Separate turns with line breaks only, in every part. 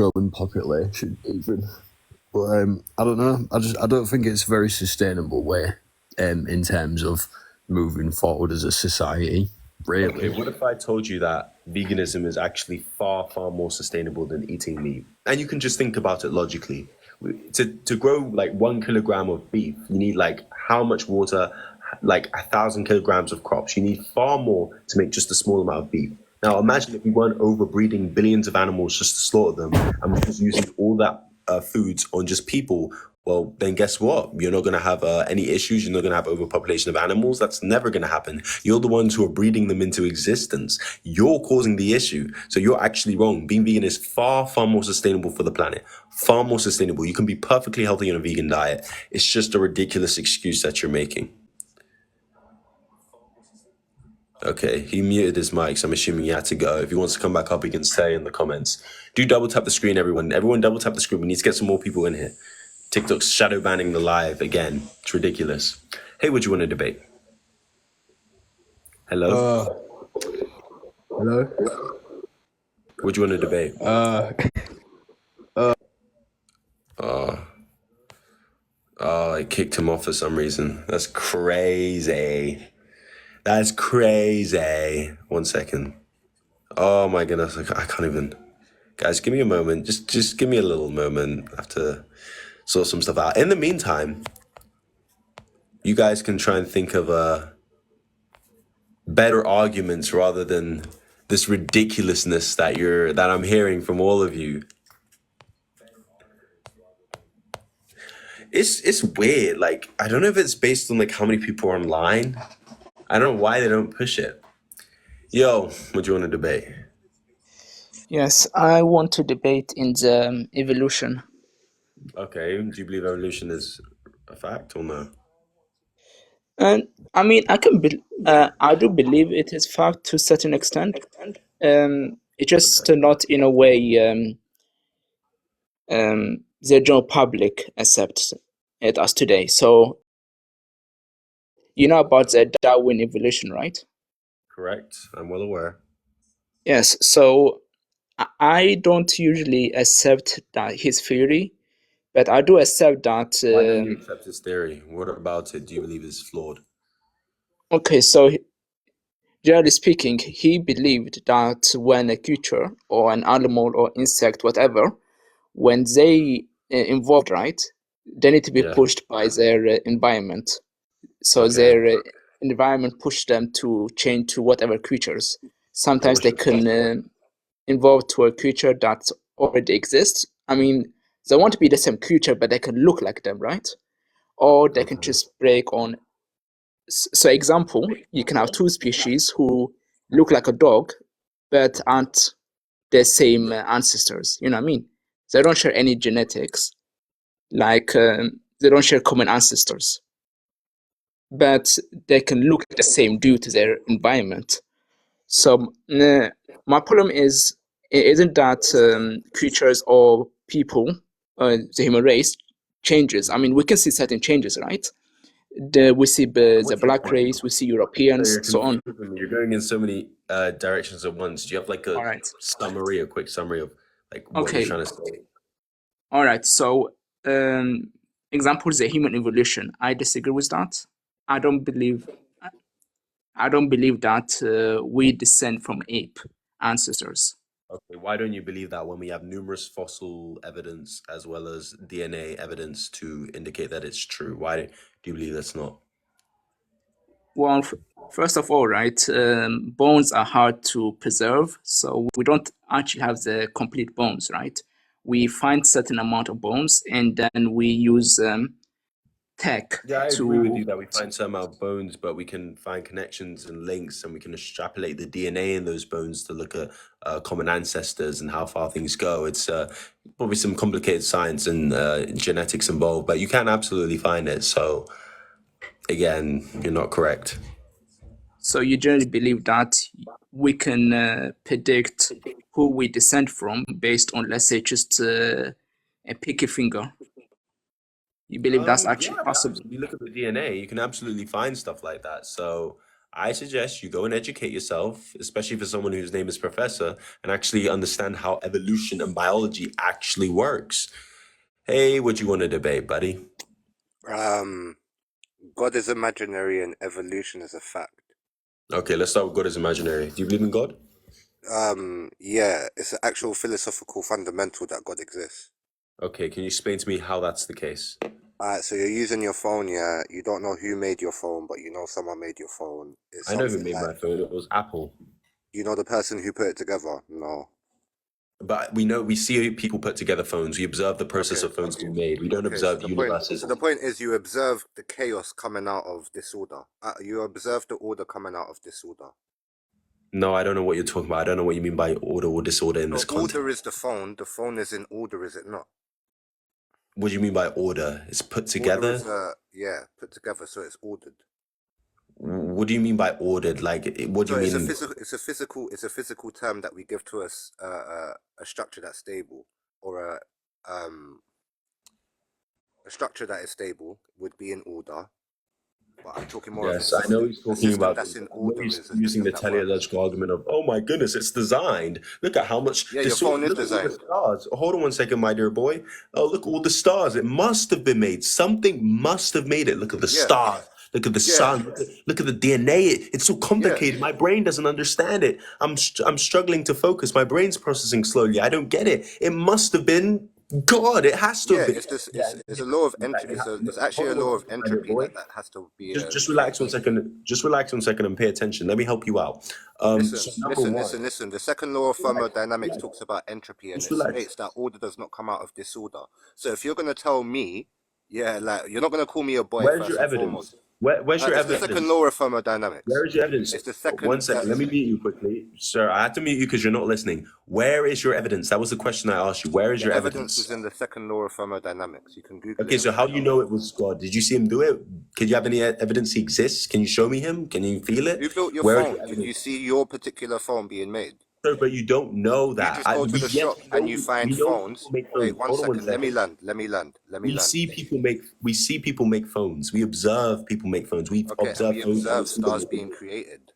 controlling population even. But I don't know. I don't think it's a very sustainable way in terms of moving forward as a society. Really.
Okay, what if I told you that veganism is actually far, far more sustainable than eating meat? And you can just think about it logically. To grow like 1 kilogram of beef, you need like how much water? Like 1,000 kilograms of crops. You need far more to make just a small amount of beef. Now imagine if we weren't overbreeding billions of animals just to slaughter them, and we're just using all that foods on just people. Well, then guess what? You're not going to have any issues. You're not going to have overpopulation of animals. That's never going to happen. You're the ones who are breeding them into existence. You're causing the issue. So you're actually wrong. Being vegan is far, far more sustainable for the planet. Far more sustainable. You can be perfectly healthy on a vegan diet. It's just a ridiculous excuse that you're making. Okay, he muted his mic, so I'm assuming he had to go. If he wants to come back up, he can say in the comments. Do double tap the screen, everyone. Everyone double tap the screen. We need to get some more people in here. TikTok's shadow banning the live again. It's ridiculous. Hey, what do you want to debate? Hello?
Hello?
What do you want to debate? I kicked him off for some reason. That's crazy. That's crazy. 1 second. Oh my goodness, I can't even. Guys, give me a moment. Just give me a little moment. I have to sort some stuff out. In the meantime, you guys can try and think of better arguments rather than this ridiculousness that I'm hearing from all of you. It's weird. Like, I don't know if it's based on like how many people are online. I don't know why they don't push it. Yo, what do you want to debate?
Yes, I want to debate in the evolution.
Okay, do you believe evolution is a fact or no?
And I mean, I do believe it is fact to a certain extent. It's just not in a way the general public accepts it as today. So you know about the Darwin evolution, right?
Correct. I'm well aware.
Yes. So I don't usually accept that his theory, but I do accept that.
Why don't you accept his theory? What about it do you believe is flawed?
Okay, so generally speaking, he believed that when a creature or an animal or insect, whatever, when they evolved, right, they need to be pushed by their environment. So their environment pushed them to change to whatever creatures. Sometimes they can evolve to a creature that already exists. I mean, they want to be the same creature, but they can look like them, right? Or they can just break on. So, example, you can have two species who look like a dog, but aren't the same ancestors. You know what I mean? They don't share any genetics, like they don't share common ancestors, but they can look the same due to their environment. So my problem isn't that creatures or people, the human race, changes. I mean, we can see certain changes, right? We see the black race, we see Europeans, so on.
You're going in so many directions at once. Do you have like a summary, a quick summary of like what you're trying to say?
All right. So, example, the human evolution. I disagree with that. I don't believe that we descend from ape ancestors.
Okay, why don't you believe that when we have numerous fossil evidence as well as DNA evidence to indicate that it's true? Why do you believe that's not?
Well, first of all, right, bones are hard to preserve, so we don't actually have the complete bones, right? We find certain amount of bones, and then we use tech.
Yeah, I agree with you that we find some amount of bones, but we can find connections and links, and we can extrapolate the DNA in those bones to look at common ancestors and how far things go. It's probably some complicated science and genetics involved, but you can absolutely find it. So again, you're not correct.
So you generally believe that we can predict who we descend from based on, let's say, just a picky finger. You believe that's actually possible?
You look at the DNA, you can absolutely find stuff like that. So I suggest you go and educate yourself, especially for someone whose name is Professor, and actually understand how evolution and biology actually works. Hey, what you want to debate, buddy?
God is imaginary and evolution is a fact.
Okay, let's start with God is imaginary. Do you believe in God?
Yeah, it's an actual philosophical fundamental that God exists.
Okay, can you explain to me how that's the case?
Alright, so you're using your phone, yeah. You don't know who made your phone, but you know someone made your phone. It's
I know who
something
made
like,
my phone. It was Apple.
you know the person who put it together? No.
But we see people put together phones. We observe the process of phones being made. We don't observe
So
universes.
the point is you observe the chaos coming out of disorder. You observe the order coming out of disorder.
No, I don't know what you're talking about. I don't know what you mean by order or disorder in this context.
Order is the phone. The phone is in order, is it not?
What do you mean by order? It's put together?
Order is, put together, so it's ordered.
What do you mean by ordered? Like, what do you mean?
It's a physical term that we give to us a structure that's stable, or a structure that is stable would be in order. But I'm talking more.
Yes, I know he's talking about.
That's in order.
He's using the teleological argument of, oh my goodness, it's designed. Look at how much.
Yeah, your phone is designed.
Stars. Hold on one second, my dear boy. Oh, look at all the stars. It must have been made. Something must have made it. Look at the stars. Look at the sun. Look at the DNA. It's so complicated. My brain doesn't understand it. I'm struggling to focus. My brain's processing slowly. I don't get it. It must have been God. It has to have been.
It's a law of entropy. It's actually a law of entropy that has to be.
Just relax 1 second. Just relax 1 second and pay attention. Let me help you out.
Listen. The second law of thermodynamics talks about entropy, and it states that order does not come out of disorder. So if you're going to tell me, you're not going to call me a boy.
Where's your evidence? Where's your evidence?
The second law of thermodynamics.
Where is your evidence?
It's the second.
1 second. Let me mute you quickly, sir. I had to mute you because you're not listening. Where is your evidence? That was the question I asked you. Where is your evidence?
Evidence is in the second law of thermodynamics. You can Google.
Okay, so how do you know it was God? Did you see him do it? Could you have any evidence he exists? Can you show me him? Can you feel it?
You built your phone. Did you see your particular phone being made?
No, but you don't know that.
You just go to the shop and you find phones. Wait, 1 second. Let me land.
We see people make phones. We observe people make phones. We observe
stars being created.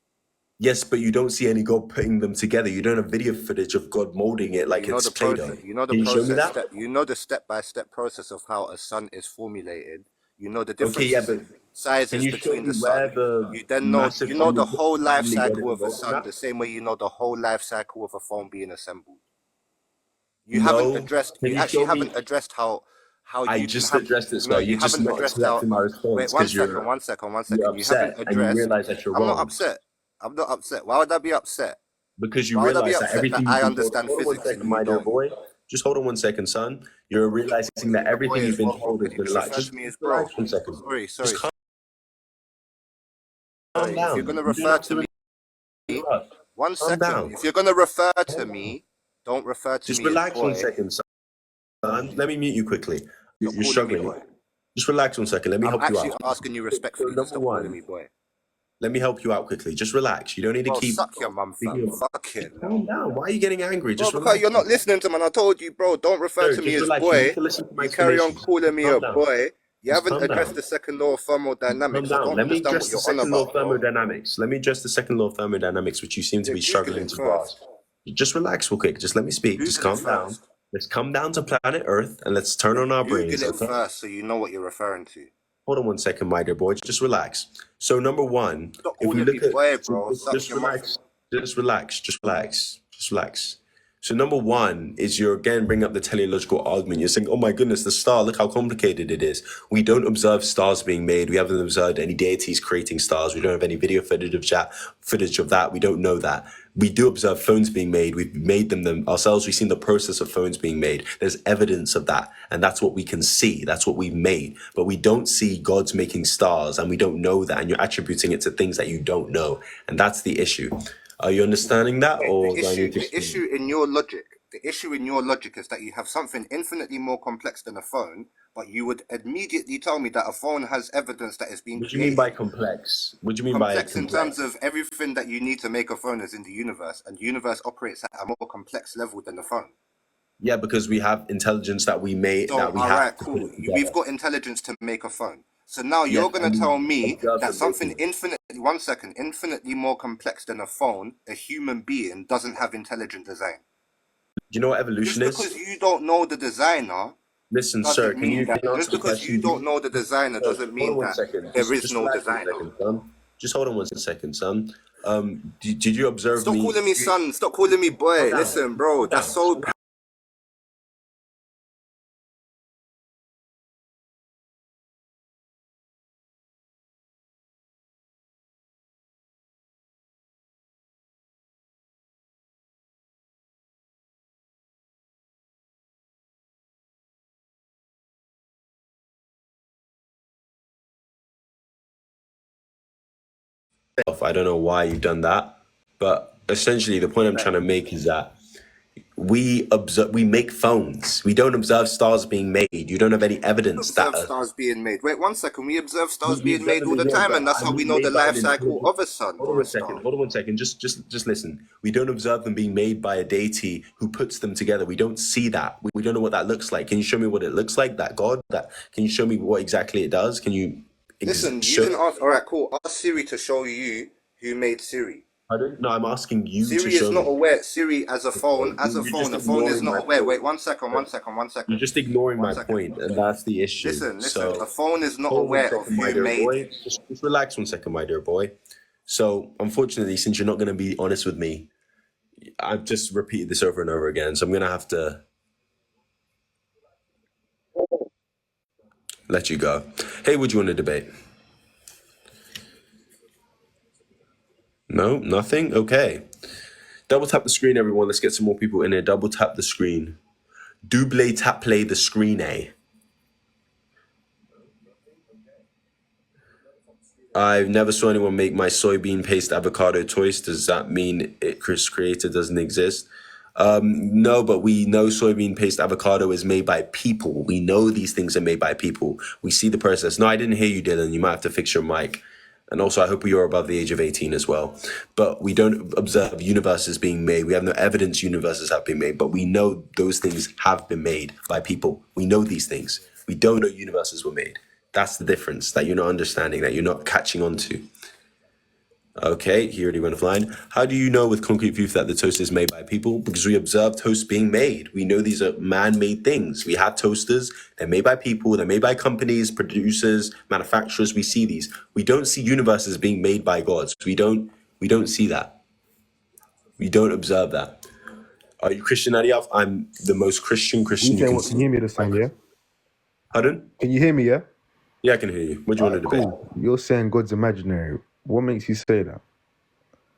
Yes, but you don't see any God putting them together. You don't have video footage of God molding it like it's Play-Doh.
You know the process. Show me that? You know the step-by-step process of how a sun is formulated. You know the difference. Sizes between the sun. You then know the whole life cycle of a sun the same way you know the whole life cycle of a phone being assembled. You haven't addressed how
I just addressed it, sir. You just not accepting my response.
Wait, 1 second. You haven't addressed.
And you realize that you're wrong.
I'm not upset. Why would I be upset?
Because you realize that everything
I understand physics.
My dear boy. Just hold on 1 second, son. You're realizing that everything you've been told has been like. Just relax 1 second.
Sorry.
Calm down.
If you're going to refer to me, 1 second. If you're going to refer to me, don't refer to me.
Just relax 1 second, son. Let me mute you quickly. You're struggling. Just relax 1 second. Let me help you out.
I'm actually asking you respectfully. Stop calling me boy.
Let me help you out quickly. Just relax. You don't need to keep.
Suck your mum, fam. Fuck it.
Calm down. Why are you getting angry? Just
because you're not listening to me. And I told you, bro, don't refer to me as boy. You carry on calling me a boy. You haven't addressed the second law of thermodynamics.
Let me address the second law of thermodynamics. Let me address the second law of thermodynamics, which you seem to be struggling to grasp. Just relax real quick. Just let me speak. Just calm down. Let's come down to planet Earth and let's turn on our brains.
Google it first so you know what you're referring to.
Hold on 1 second, my dear boy. Just relax. So number one, if we look at just relax. So number one is you're again bringing up the teleological argument. You're saying, oh my goodness, the star, look how complicated it is. We don't observe stars being made. We haven't observed any deities creating stars. We don't have any video footage of that. We don't know that. We do observe phones being made. We've made them ourselves. We've seen the process of phones being made. There's evidence of that. And that's what we can see. That's what we've made. But we don't see God's making stars and we don't know that. And you're attributing it to things that you don't know. And that's the issue. Are you understanding that?
The issue in your logic is that you have something infinitely more complex than a phone, but you would immediately tell me that a phone has evidence that is being
created. What do you mean by complex? What do you mean by complex?
In terms of everything that you need to make a phone is in the universe, and the universe operates at a more complex level than the phone.
Yeah, because we have intelligence that we made.
We've got intelligence to make a phone. So now you're going to tell me that something infinitely 1 second, infinitely more complex than a phone, a human being doesn't have intelligent design.
Do you know what evolution is?
Just because you don't know the designer,
listen, sir, can you
just because you don't know the designer doesn't mean that there is no designer.
Just hold on 1 second, son. Did you observe
Stop calling me son. Stop calling me boy. Listen, bro, that's so.
I don't know why you've done that, but essentially the point I'm trying to make is that we make phones. We don't observe stars being made. You don't have any evidence that
stars being made. Wait 1 second. We observe stars being made all the time, and that's how we know the life cycle of a sun.
Hold on 1 second. Just listen. We don't observe them being made by a deity who puts them together. We don't see that. We don't know what that looks like. Can you show me what it looks like? That God? Can you show me what exactly it does? Can you?
Listen, you didn't ask. All right, cool. Ask Siri to show you who made Siri.
No, I'm asking you
Siri
to show me.
is not aware. Siri as a phone, a phone is not aware. Wait 1 second.
You're just ignoring my point, and that's the issue.
Listen. A phone is not aware of who made.
Just relax 1 second, my dear boy. So, unfortunately, since you're not going to be honest with me, I've just repeated this over and over again, so I'm going to have to let you go. Hey, would you want to debate? No, nothing? Okay. Double tap the screen, everyone. Let's get some more people in here. Double tap the screen. Double tap play the screen, eh? I've never saw anyone make my soybean paste avocado toast. Does that mean Chris Creator doesn't exist? No, but we know soybean paste avocado is made by people. We know these things are made by people. We see the process. No, I didn't hear you, Dylan. You might have to fix your mic. And also, I hope you're above the age of 18 as well. But we don't observe universes being made. We have no evidence universes have been made. But we know those things have been made by people. We know these things. We don't know universes were made. That's the difference that you're not understanding, that you're not catching on to. Okay, he already went offline. How do you know with concrete proof that the toast is made by people? Because we observe toast being made. We know these are man-made things. We have toasters. They're made by people. They're made by companies, producers, manufacturers. We see these. We don't see universes being made by gods. We don't see that. We don't observe that. Are you Christian, Adiaf? I'm the most Christian you can see.
Can you hear me this time, yeah?
Pardon?
Can you hear me, yeah?
Yeah, I can hear you. What do you want to debate?
Cool. You're saying God's imaginary. What makes you say that?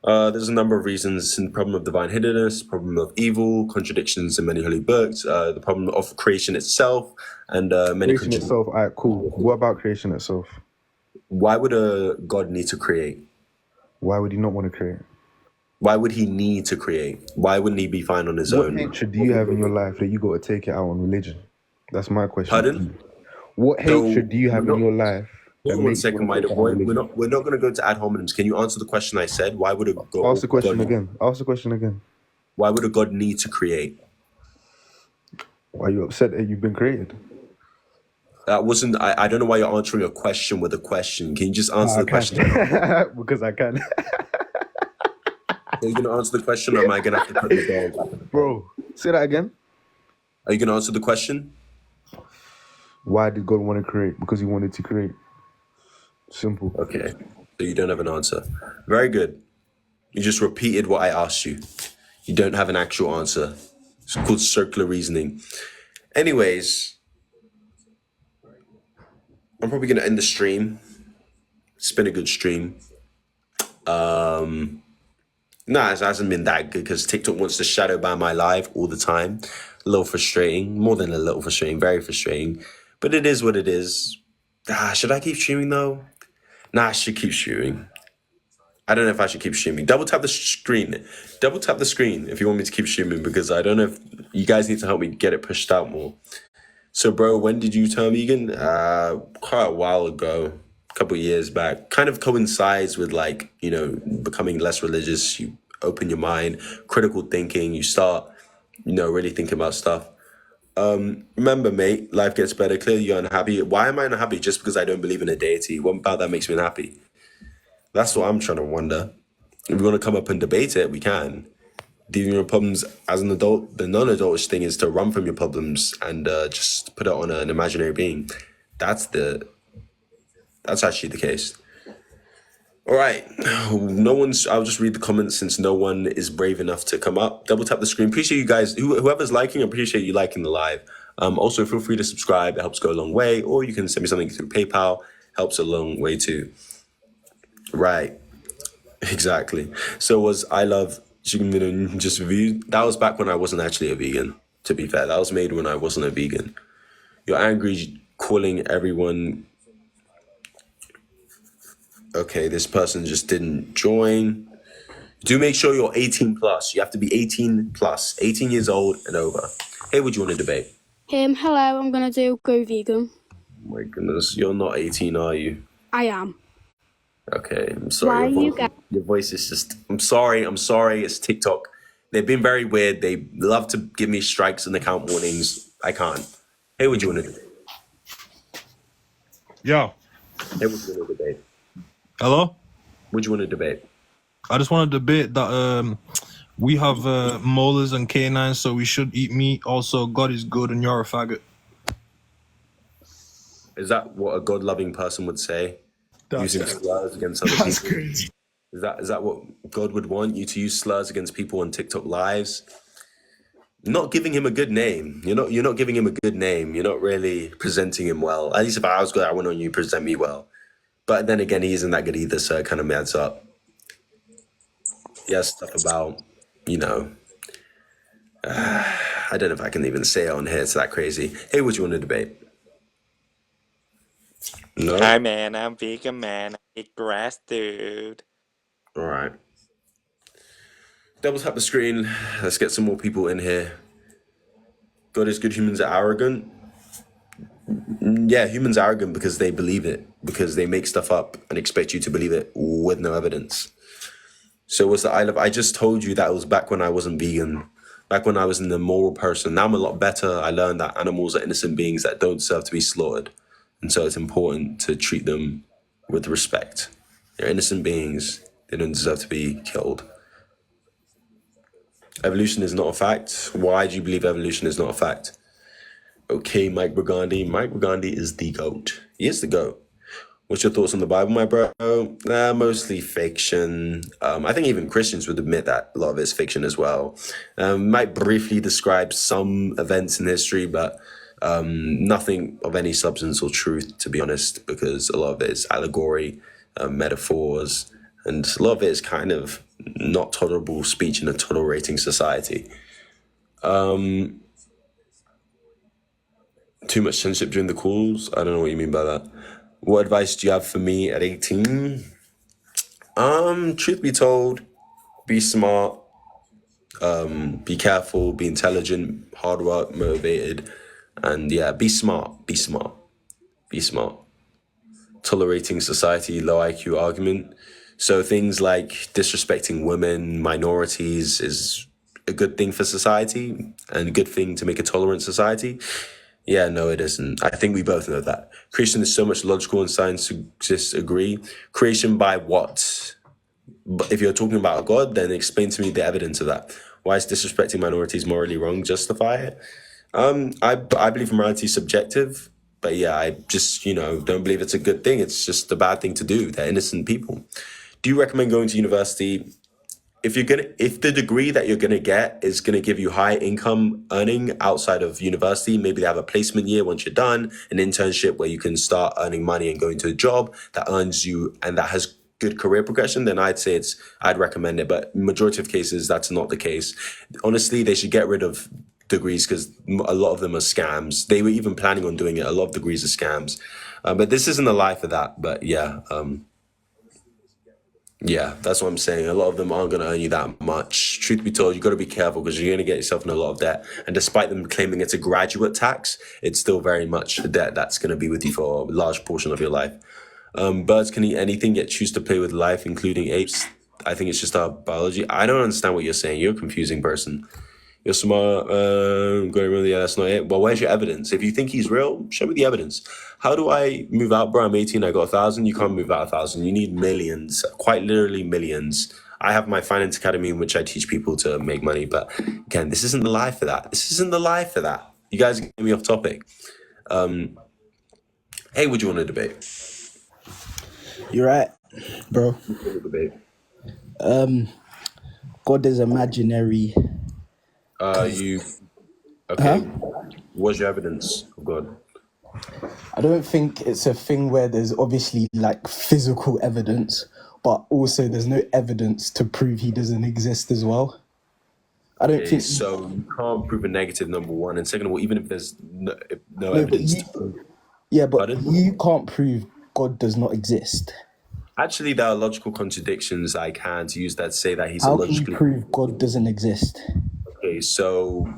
There's a number of reasons. The problem of divine hiddenness, problem of evil, contradictions in many holy books, the problem of creation itself, and many
creation itself. All right, cool. What about creation itself?
Why would a God need to create?
Why would he not want to create?
Why would he need to create? Why wouldn't he be fine on his own?
What hatred do you have in your life that you got to take it out on religion? That's my question.
Pardon?
What hatred do you have in your life?
Hold on 1 second, my dear boy. We're not going to go to ad hominems. Can you answer the question I said? Why would a God...
Ask the question again. Ask the question again.
Why would a God need to create?
Why are you upset that you've been created?
That wasn't... I don't know why you're answering a question with a question. Can you just answer the question?
Because I can.
Are you going to answer the question, or am I going to have to put the dog?
Bro, say that again.
Are you going to answer the question?
Why did God want to create? Because he wanted to create. Simple.
Okay, so you don't have an answer. Very good. You just repeated what I asked you. You don't have an actual answer. It's called circular reasoning. Anyways, I'm probably going to end the stream. It's been a good stream. Nah, it hasn't been that good because TikTok wants to shadow ban my live all the time. A little frustrating. More than a little frustrating. Very frustrating. But it is what it is. Should I keep streaming though? Nah, I should keep streaming. I don't know if I should keep streaming. Double tap the screen. Double tap the screen if you want me to keep streaming, because I don't know if you guys need to help me get it pushed out more. So, bro, when did you turn vegan? Quite a while ago, a couple of years back. Kind of coincides with, like, you know, becoming less religious. You open your mind, critical thinking. You start, you know, really thinking about stuff. Remember, mate, life gets better. Clearly, you're unhappy. Why am I unhappy? Just because I don't believe in a deity? What about that makes me unhappy? That's what I'm trying to wonder. If we want to come up and debate it, we can. Dealing with your problems as an adult, the non-adultish thing is to run from your problems and just put it on an imaginary being. That's actually the case. All right, I'll just read the comments since no one is brave enough to come up. Double tap the screen. Appreciate you guys. Whoever's liking, appreciate you liking the live. Also, feel free to subscribe. It helps go a long way. Or you can send me something through PayPal. Helps a long way too. Right. Exactly. So was I Love Chicken just reviewed? That was back when I wasn't actually a vegan, to be fair. That was made when I wasn't a vegan. You're angry calling everyone... Okay, this person just didn't join. Do make sure you're 18 plus. You have to be 18 plus, 18 years old and over. Hey, what do you want to debate?
Hello, I'm gonna do Go Vegan.
Oh my goodness, you're not 18, are you?
I am.
Okay, I'm sorry. Your voice is just... I'm sorry. It's TikTok. They've been very weird. They love to give me strikes and account warnings. I can't. Hey, what do you want to debate?
Yo.
Hey, what do you want to debate?
Hello?
What do you want to debate?
I just want to debate that we have molars and canines, so we should eat meat. Also, God is good and you're a faggot.
Is that what a God-loving person would say? Using slurs against other people?
Crazy.
Is that what God would want you to use slurs against people on TikTok lives? You're not giving him a good name. You're not giving him a good name. You're not really presenting him well. At least if I was good, I wouldn't want you to present me well. But then again, he isn't that good either, so it kind of adds up. He has stuff about, I don't know if I can even say it on here. It's that crazy. Hey, what do you want to debate? No?
Hi, man. I'm vegan, man. I eat grass, dude.
All right. Double tap the screen. Let's get some more people in here. God is good, humans are arrogant. Yeah, humans are arrogant because they believe it, because they make stuff up and expect you to believe it with no evidence. So what's the I just told you that it was back when I wasn't vegan, back when I was an immoral person. Now I'm a lot better. I learned that animals are innocent beings that don't deserve to be slaughtered. And so it's important to treat them with respect. They're innocent beings. They don't deserve to be killed. Evolution is not a fact. Why do you believe evolution is not a fact? Okay, Mike Brigandi. Mike Brigandi is the GOAT. He is the GOAT. What's your thoughts on the Bible, my bro? Mostly fiction. I think even Christians would admit that a lot of it's fiction as well. Might briefly describe some events in history, but nothing of any substance or truth, to be honest, because a lot of it is allegory, metaphors, and a lot of it is kind of not tolerable speech in a tolerating society. Too much censorship during the calls? I don't know what you mean by that. What advice do you have for me at 18? Truth be told, be smart, be careful, be intelligent, hard work, motivated, and yeah, be smart. Tolerating society, low IQ argument. So things like disrespecting women, minorities is a good thing for society and a good thing to make a tolerant society. Yeah, no, it isn't. I think we both know that. Creation is so much logical and science exists agree. Creation by what? But if you're talking about God, then explain to me the evidence of that. Why is disrespecting minorities morally wrong? Justify it. I believe morality is subjective, but yeah, I just, don't believe it's a good thing. It's just a bad thing to do. They're innocent people. Do you recommend going to university? If the degree that you're gonna get is gonna give you high income earning outside of university, maybe they have a placement year once you're done, an internship where you can start earning money and go into a job that earns you and that has good career progression, then I'd recommend it. But majority of cases, that's not the case. Honestly, they should get rid of degrees because a lot of them are scams. They were even planning on doing it. A lot of degrees are scams. But this isn't the life of that. But yeah. Yeah, that's what I'm saying. A lot of them aren't going to earn you that much. Truth be told, you got to be careful because you're going to get yourself in a lot of debt. And despite them claiming it's a graduate tax, it's still very much a debt that's going to be with you for a large portion of your life. Birds can eat anything yet choose to play with life, including apes. I think it's just our biology. I don't understand what you're saying. You're a confusing person. You're smart. Yeah, that's not it. Well, where's your evidence? If you think he's real, show me the evidence. How do I move out, bro? I'm 18. I got 1,000. You can't move out 1,000. You need millions, quite literally millions. I have my finance academy in which I teach people to make money. But again, this isn't the life for that. This isn't the life for that. You guys are getting me off topic. Hey, would you want to debate?
You're right, bro.
Debate.
God is imaginary.
Okay.
Huh?
What's your evidence of God?
I don't think it's a thing where there's obviously like physical evidence, but also there's no evidence to prove he doesn't exist as well. I don't think
so. You can't prove a negative, number one, and second of all, even if there's no evidence.
But you can't prove God does not exist.
Actually, there are logical contradictions I can to use that to say that he's
How
illogically.
can you prove God doesn't exist?
Okay, so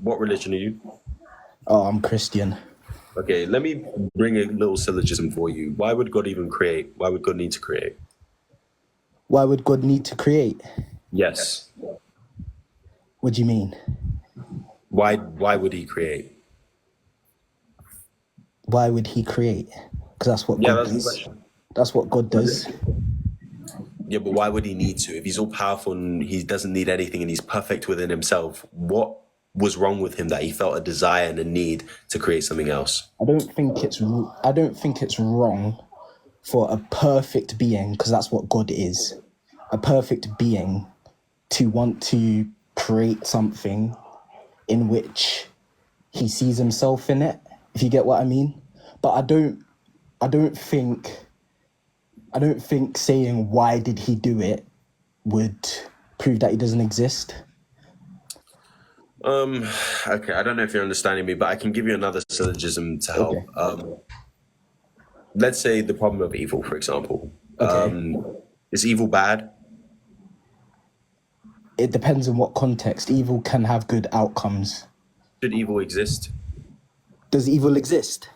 what religion are you?
Oh, I'm Christian.
Okay, let me bring a little syllogism for you. Why would God even create? Why would God need to create?
Why would God need to create?
Yes.
What do you mean?
Why would he create?
Why would he create? Because that's what God does. That's what God does.
Yeah, but why would he need to? If he's all powerful and he doesn't need anything and he's perfect within himself, what was wrong with him that he felt a desire and a need to create something else?
I don't think it's wrong for a perfect being, because that's what God is, a perfect being, to want to create something in which he sees himself in it, if you get what I mean. But I don't think saying why did he do it would prove that he doesn't exist.
Okay, I don't know if you're understanding me, but I can give you another syllogism to help. Okay. Let's say the problem of evil, for example. Okay. Is evil bad?
It depends on what context. Evil can have good outcomes.
Should evil exist?
Does evil exist?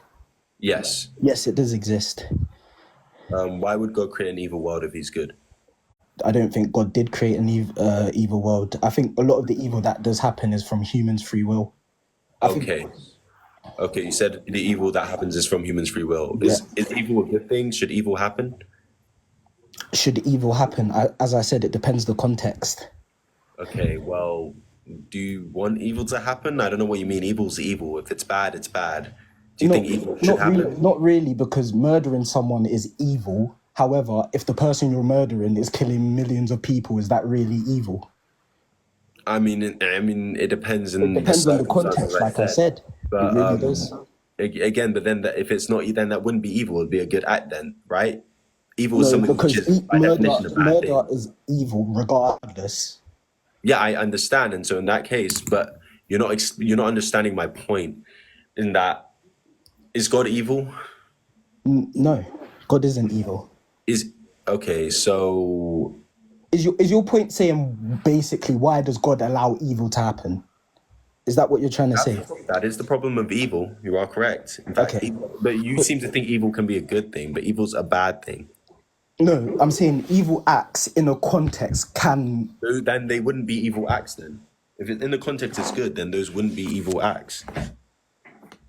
Yes.
Yes, it does exist.
Why would God create an evil world if he's good?
I don't think God did create an evil world. I think a lot of the evil that does happen is from humans' free will.
Okay, you said the evil that happens is from humans' free will. Yeah. Is evil a good thing? Should evil happen?
Should evil happen? As I said, it depends the context.
Okay, well, do you want evil to happen? I don't know what you mean. Evil's evil. If it's bad, it's bad. Do you think evil should happen?
Not really, because murdering someone is evil. However, if the person you're murdering is killing millions of people, is that really evil?
I mean, it depends.
It depends on the context, like I said.
But,
it really does.
Again, but then if it's not, then that wouldn't be evil. It'd be a good act, then, right? Evil is something which is by definition a bad thing.
Murder is evil, regardless.
Yeah, I understand, and so in that case, but you're not understanding my point. In that, is God evil?
No, God isn't evil.
Okay, so
is your point saying basically why does God allow evil to happen? Is that what you're trying to say?
That is the problem of evil. You are correct. In fact, okay. But you seem to think evil can be a good thing, but evil's a bad thing.
No, I'm saying evil acts in a context can...
Then they wouldn't be evil acts then. If in the context it's good, then those wouldn't be evil acts. Are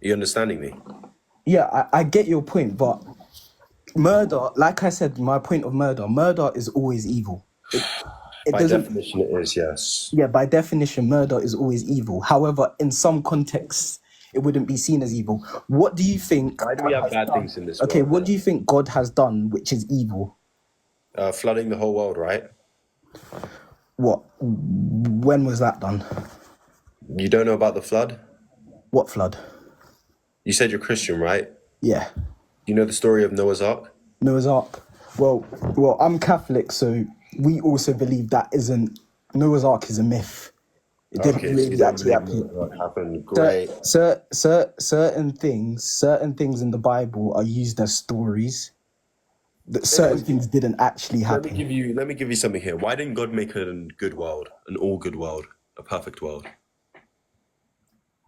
you understanding me?
Yeah, I get your point, but murder, like I said, my point of murder is always evil.
By definition it is, yes.
Yeah, by definition, murder is always evil. However, in some contexts, it wouldn't be seen as evil. What do you think...
Why do we have bad things in this world?
Okay, what do you think God has done which is evil?
Flooding the whole world, right?
What? When was that done?
You don't know about the flood?
What flood?
You said you're Christian, right?
Yeah.
You know the story of Noah's Ark?
Noah's Ark? Well, I'm Catholic, so we also believe that Noah's Ark is a myth. It didn't really actually happen.
Great.
Certain things in the Bible are used as stories. Certain things didn't actually happen.
Let me give you something here. Why didn't God make a good world, an all good world, a perfect world?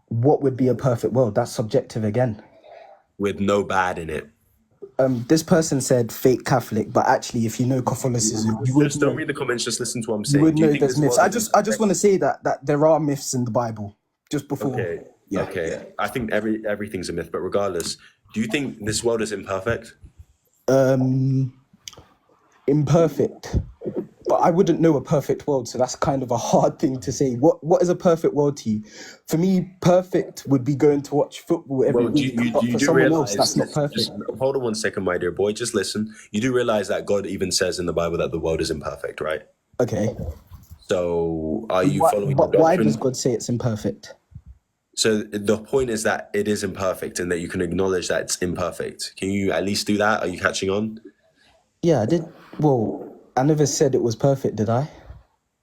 What would be a perfect world? That's subjective again.
With no bad in it.
This person said fake Catholic, but actually, if you know Catholicism, you would
Just don't read the comments. Just listen to what I'm
you
saying.
would
Do you
know
think
there's
this
myths.
world
I
is
just want to say that there are myths in the Bible. Just before,
okay?
yeah.
Okay, I think everything's a myth, but regardless, do you think this world is imperfect?
Imperfect, but I wouldn't know a perfect world, so that's kind of a hard thing to say. What is a perfect world to you? For me, perfect would be going to watch football every
Well,
week, but for
you do
someone else,
realize?
that's not
Just
perfect.
hold on one second, my dear boy. Just listen. You do realize that God even says in the Bible that the world is imperfect, right?
Okay,
So, are you following the
but why does
doctrine?
God say it's imperfect?
So the point is that it is imperfect, and that you can acknowledge that it's imperfect. Can you at least do that? Are you catching on?
Yeah, I did. Well, I never said it was perfect, did I?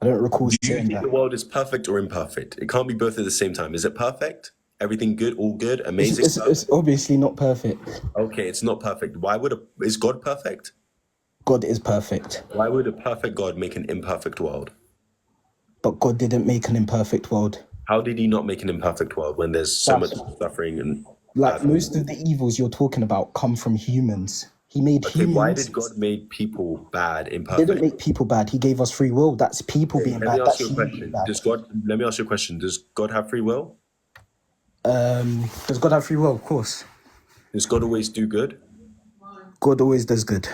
I don't recall
Do you
saying
think
that.
the world is perfect or imperfect? It can't be both at the same time. Is it perfect? Everything good, all good, amazing.
It's obviously not perfect.
Okay, it's not perfect. Is God perfect?
God is perfect,
Why would a perfect God make an imperfect world?
but God didn't make an imperfect world.
How did he not make an imperfect world when there's so much suffering and
Like most of the evils you're talking about come from humans. He made
okay, why
humans.
did God make people bad,
He
imperfect?
didn't make people bad. He gave us free will. That's people being
Let me
bad.
ask
That's
you a
human being
question.
bad.
Let me ask you a question. Does God have free will?
Does God have free will? Of course.
Does God always do good?
God always does good.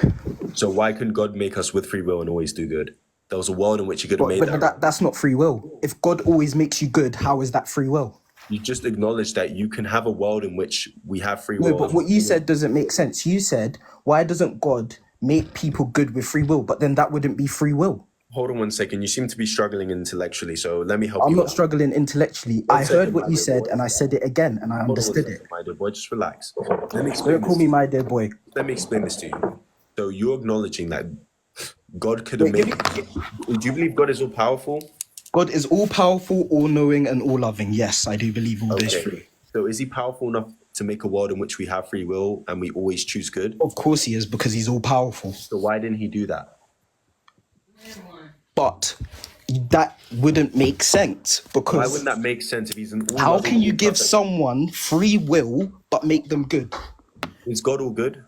So why couldn't God make us with free will and always do good? There was a world in which he could have made that.
That's not free will. If God always makes you good, how is that free will?
You just acknowledge that you can have a world in which we have free
No,
will.
but what you said doesn't make sense. You said, why doesn't God make people good with free will? But then that wouldn't be free will.
Hold on one second. You seem to be struggling intellectually, so let me help you.
I'm not struggling intellectually. I heard what you said, and I said it again, and I
Hold on one
understood
second,
it.
my dear boy. Just relax. Let me explain
Don't call me my dear boy.
Let me explain this to you. So you're acknowledging that God could have made. Do you believe God is all powerful?
God is all powerful, all knowing, and all loving. Yes, I do believe all those three.
So is he powerful enough to make a world in which we have free will and we always choose good?
Of course he is, because he's all powerful.
So why didn't he do that?
But that wouldn't make sense, because
why wouldn't that make sense if he's an all?
How can you give someone free will but make them good?
Is God all good?